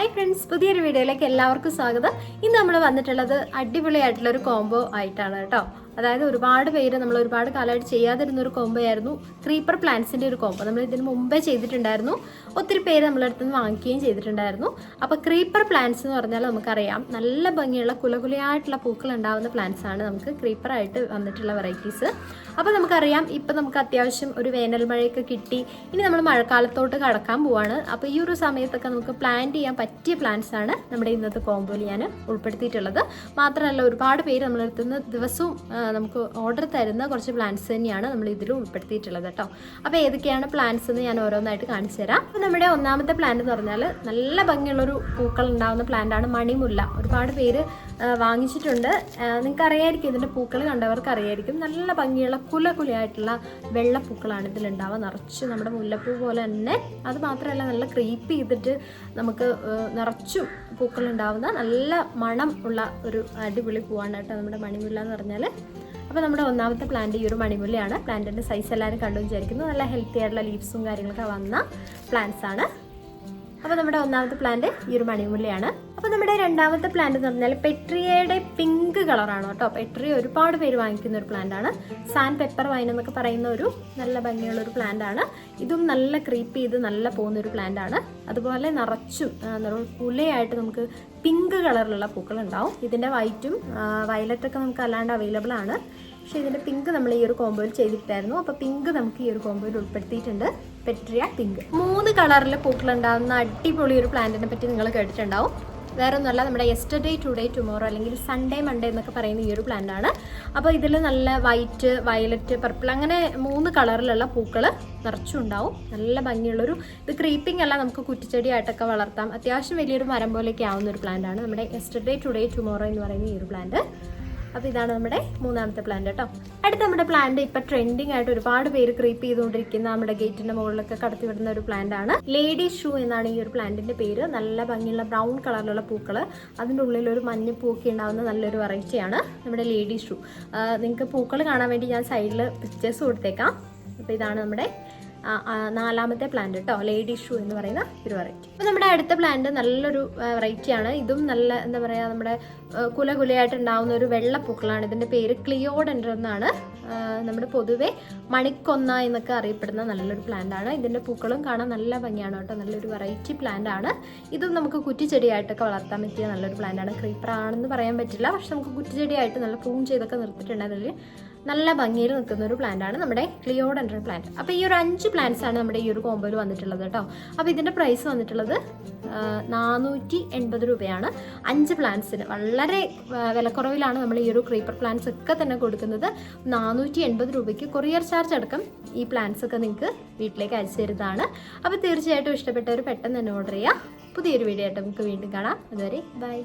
Hi friends, പുതിയൊരു വീഡിയോയിലേക്ക് എല്ലാവർക്കും സ്വാഗതം. ഇന്ന് നമ്മൾ വന്നിട്ടുള്ളത് അടിപൊളിയായിട്ടുള്ളൊരു കോംബോ ആയിട്ടാണ് കേട്ടോ. അതായത് ഒരുപാട് പേര് നമ്മൾ ഒരുപാട് കാലമായിട്ട് ചെയ്യാതിരുന്നൊരു കോംബോ ആയിരുന്നു ക്രീപ്പർ പ്ലാന്റ്സിൻ്റെ ഒരു കോംബോ. നമ്മൾ ഇതിന് മുമ്പേ ചെയ്തിട്ടുണ്ടായിരുന്നു, ഒത്തിരി പേര് നമ്മളടുത്ത് നിന്ന് വാങ്ങിക്കുകയും ചെയ്തിട്ടുണ്ടായിരുന്നു. അപ്പോൾ ക്രീപ്പർ പ്ലാന്റ്സ് എന്ന് പറഞ്ഞാൽ നമുക്കറിയാം, നല്ല ഭംഗിയുള്ള കുലകുലയായിട്ടുള്ള പൂക്കൾ ഉണ്ടാകുന്ന പ്ലാന്റ്സ് ആണ് നമുക്ക് ക്രീപ്പറായിട്ട് വന്നിട്ടുള്ള വെറൈറ്റീസ്. അപ്പോൾ നമുക്കറിയാം, ഇപ്പം നമുക്ക് അത്യാവശ്യം ഒരു വേനൽ മഴയൊക്കെ കിട്ടി, ഇനി നമ്മൾ മഴക്കാലത്തോട്ട് കടക്കാൻ പോവാണ്. അപ്പോൾ ഈ ഒരു സമയത്തൊക്കെ നമുക്ക് പ്ലാന്റ് ചെയ്യാൻ പറ്റിയ പ്ലാന്റ്സ് ആണ് നമ്മുടെ ഇന്നത്തെ കോംബോയിൽ ഞാൻ ഉൾപ്പെടുത്തിയിട്ടുള്ളത്. മാത്രമല്ല, ഒരുപാട് പേര് നമ്മളടുത്ത് നിന്ന് ദിവസവും നമുക്ക് ഓർഡർ തരുന്ന കുറച്ച് പ്ലാന്റ്സ് തന്നെയാണ് നമ്മൾ ഇതിൽ ഉൾപ്പെടുത്തിയിട്ടുള്ളത് കേട്ടോ. അപ്പോൾ ഏതൊക്കെയാണ് പ്ലാന്റ്സ് എന്ന് ഞാൻ ഓരോന്നായിട്ട് കാണിച്ചു തരാം. അപ്പോൾ നമ്മുടെ ഒന്നാമത്തെ പ്ലാന്റ് എന്ന് പറഞ്ഞാൽ നല്ല ഭംഗിയുള്ളൊരു പൂക്കൾ ഉണ്ടാകുന്ന പ്ലാന്റാണ് മണിമുല്ല. ഒരുപാട് പേര് വാങ്ങിച്ചിട്ടുണ്ട്. നിങ്ങൾക്ക് അറിയായിരിക്കും, ഇതിൻ്റെ പൂക്കൾ കണ്ടവർക്ക് അറിയായിരിക്കും. നല്ല ഭംഗിയുള്ള കുലകുലയായിട്ടുള്ള വെള്ളപ്പൂക്കളാണ് ഇതിലുണ്ടാവുക, നിറച്ച് നമ്മുടെ മുല്ലപ്പൂ പോലെ തന്നെ. അത് മാത്രമല്ല, നല്ല ക്രീപ്പ് ചെയ്തിട്ട് നമുക്ക് നിറച്ചും പൂക്കൾ ഉണ്ടാവുന്ന നല്ല മണം ഉള്ള ഒരു അടിപൊളി പൂവാണ് കേട്ടോ നമ്മുടെ മണിമുല്ല എന്ന് പറഞ്ഞാൽ. അപ്പോൾ നമ്മുടെ ഒന്നാമത്തെ പ്ലാന്റ് ഈ ഒരു മണിമുല്ലയാണ്. പ്ലാന്റിൻ്റെ സൈസ് എല്ലാവരും കണ്ടു വിചാരിക്കുന്നു. നല്ല ഹെൽത്തി ആയിട്ടുള്ള ലീവ്സും കാര്യങ്ങളൊക്കെ വന്ന പ്ലാന്റ്സ് ആണ്. അപ്പോൾ നമ്മുടെ ഒന്നാമത്തെ പ്ലാന്റ് ഈ ഒരു മണിമുല്ലയാണ്. അപ്പോൾ നമ്മുടെ രണ്ടാമത്തെ പ്ലാന്റ് എന്ന് പറഞ്ഞാൽ പെട്രിയയുടെ പിങ്ക് കളറാണ് കേട്ടോ. പെട്രിയ ഒരുപാട് പേര് വാങ്ങിക്കുന്ന ഒരു പ്ലാന്റ് ആണ്. സാൻഡ് പെപ്പർ വൈൻ എന്നൊക്കെ പറയുന്ന ഒരു നല്ല ഭംഗിയുള്ള ഒരു പ്ലാന്റ് ആണ്. ഇതും നല്ല ക്രീപ്പ് ചെയ്ത് നല്ല പോകുന്ന ഒരു പ്ലാന്റ് ആണ്. അതുപോലെ നിറച്ചും കുലയായിട്ട് നമുക്ക് പിങ്ക് കളറിലുള്ള പൂക്കൾ ഉണ്ടാവും. ഇതിൻ്റെ വൈറ്റും വയലറ്റൊക്കെ നമുക്ക് അല്ലാണ്ട് അവൈലബിൾ ആണ്. പക്ഷേ ഇതിൻ്റെ പിങ്ക് നമ്മൾ ഈ ഒരു കോംബോയിൽ ചെയ്തിട്ടായിരുന്നു. അപ്പോൾ പിങ്ക് നമുക്ക് ഈ ഒരു കോംബോയിൽ ഉൾപ്പെടുത്തിയിട്ടുണ്ട്. പെട്രിയ പിങ്ക് 3 കളറിൽ പൂക്കളുണ്ടാകുന്ന അടിപൊളി ഒരു പ്ലാന്റിനെ പറ്റി നിങ്ങൾ കേട്ടിട്ടുണ്ടാവും. വേറെ ഒന്നുമല്ല, നമ്മുടെ യെസ്റ്റർഡേ ടുഡേ ടുമോറോ അല്ലെങ്കിൽ സൺഡേ മൺഡേ എന്നൊക്കെ പറയുന്ന ഈ ഒരു പ്ലാന്റ് ആണ്. അപ്പോൾ ഇതിൽ നല്ല വൈറ്റ്, വയലറ്റ്, പർപ്പിൾ അങ്ങനെ 3 കളറിലുള്ള പൂക്കൾ നിറച്ചും ഉണ്ടാവും. നല്ല ഭംഗിയുള്ളൊരു, ഇത് ക്രീപ്പിംഗ് അല്ല, നമുക്ക് കുറ്റിച്ചെടിയായിട്ടൊക്കെ വളർത്താം. അത്യാവശ്യം വലിയൊരു മരം പോലെയൊക്കെ ആവുന്ന ഒരു പ്ലാന്റ് ആണ് നമ്മുടെ യെസ്റ്റർഡേ ടുഡേ ടുമോറോ എന്ന് പറയുന്ന ഈ ഒരു പ്ലാന്റ്. അപ്പോൾ ഇതാണ് നമ്മുടെ മൂന്നാമത്തെ പ്ലാന്റ് കേട്ടോ. അടുത്ത നമ്മുടെ പ്ലാന്റ് ഇപ്പം ട്രെൻഡിങ് ആയിട്ട് ഒരുപാട് പേര് ക്രീപ്പ് ചെയ്തുകൊണ്ടിരിക്കുന്ന, നമ്മുടെ ഗേറ്റിൻ്റെ മുകളിലൊക്കെ കടത്തി വിടുന്ന ഒരു പ്ലാന്റ് ആണ്. ലേഡി ഷൂ എന്നാണ് ഈ ഒരു പ്ലാന്റിൻ്റെ പേര്. നല്ല ഭംഗിയുള്ള ബ്രൗൺ കളറിലുള്ള പൂക്കൾ, അതിൻ്റെ ഉള്ളിൽ ഒരു മഞ്ഞപ്പൂക്കി ഉണ്ടാകുന്ന നല്ലൊരു വെറൈറ്റിയാണ് നമ്മുടെ ലേഡി ഷൂ. നിങ്ങൾക്ക് പൂക്കൾ കാണാൻ വേണ്ടി ഞാൻ സൈഡിൽ പിക്ചേഴ്സ് കൊടുത്തേക്കാം. അപ്പോൾ ഇതാണ് നമ്മുടെ നാലാമത്തെ പ്ലാന്റ് കേട്ടോ, ലേഡി ഷൂ എന്ന് പറയുന്ന ഒരു വെറൈറ്റി. അപ്പോൾ നമ്മുടെ അടുത്ത പ്ലാന്റ് നല്ലൊരു വെറൈറ്റിയാണ്. ഇതും നല്ല എന്താ പറയുക, നമ്മുടെ കുലകുലയായിട്ട് ഉണ്ടാകുന്ന ഒരു വെള്ളപ്പൂക്കളാണ്. ഇതിൻ്റെ പേര് ക്ലിയോഡെൻഡ്രം എന്നാണ്. നമ്മുടെ പൊതുവെ മണിക്കൊന്ന എന്നൊക്കെ അറിയപ്പെടുന്ന നല്ലൊരു പ്ലാന്റ് ആണ്. ഇതിൻ്റെ പൂക്കളും കാണാൻ നല്ല ഭംഗിയാണ് കേട്ടോ. നല്ലൊരു വെറൈറ്റി പ്ലാന്റ് ആണ്. ഇതും നമുക്ക് കുറ്റിച്ചെടിയായിട്ടൊക്കെ വളർത്താൻ പറ്റിയ നല്ലൊരു പ്ലാന്റ് ആണ്. ക്രീപ്പർ ആണെന്ന് പറയാൻ പറ്റില്ല, പക്ഷെ നമുക്ക് കുറ്റിച്ചെടിയായിട്ട് നല്ല പ്രൂൺ ചെയ്തൊക്കെ നിർത്തിയിട്ടുണ്ട്. അതിൽ നല്ല ഭംഗിയിൽ നിൽക്കുന്ന ഒരു പ്ലാന്റ് ആണ് നമ്മുടെ ക്ലിയോഡെൻഡ്രം പ്ലാന്റ്. അപ്പോൾ ഈ ഒരു 5 പ്ലാന്റ്സ് ആണ് നമ്മുടെ ഈ ഒരു കോംബോയിൽ വന്നിട്ടുള്ളത് കേട്ടോ. അപ്പോൾ ഇതിൻ്റെ പ്രൈസ് വന്നിട്ടുള്ളത് 480 രൂപയാണ് 5 പ്ലാന്റ്സിന്. വളരെ വിലക്കുറവിലാണ് നമ്മൾ ഈ ഒരു ക്രീപ്പർ പ്ലാന്റ്സ് ഒക്കെ തന്നെ കൊടുക്കുന്നത്. 480 രൂപയ്ക്ക് കൊറിയർ ചാർജ് അടക്കം ഈ പ്ലാന്റ്സ് ഒക്കെ നിങ്ങൾക്ക് വീട്ടിലേക്ക് അയച്ചു തരുന്നതാണ്. അപ്പോൾ തീർച്ചയായിട്ടും ഇഷ്ടപ്പെട്ടവർ പെട്ടെന്ന് തന്നെ ഓർഡർ ചെയ്യുക. പുതിയൊരു വീഡിയോ ആയിട്ട് നമുക്ക് വീണ്ടും കാണാം. അതുവരെ ബൈ.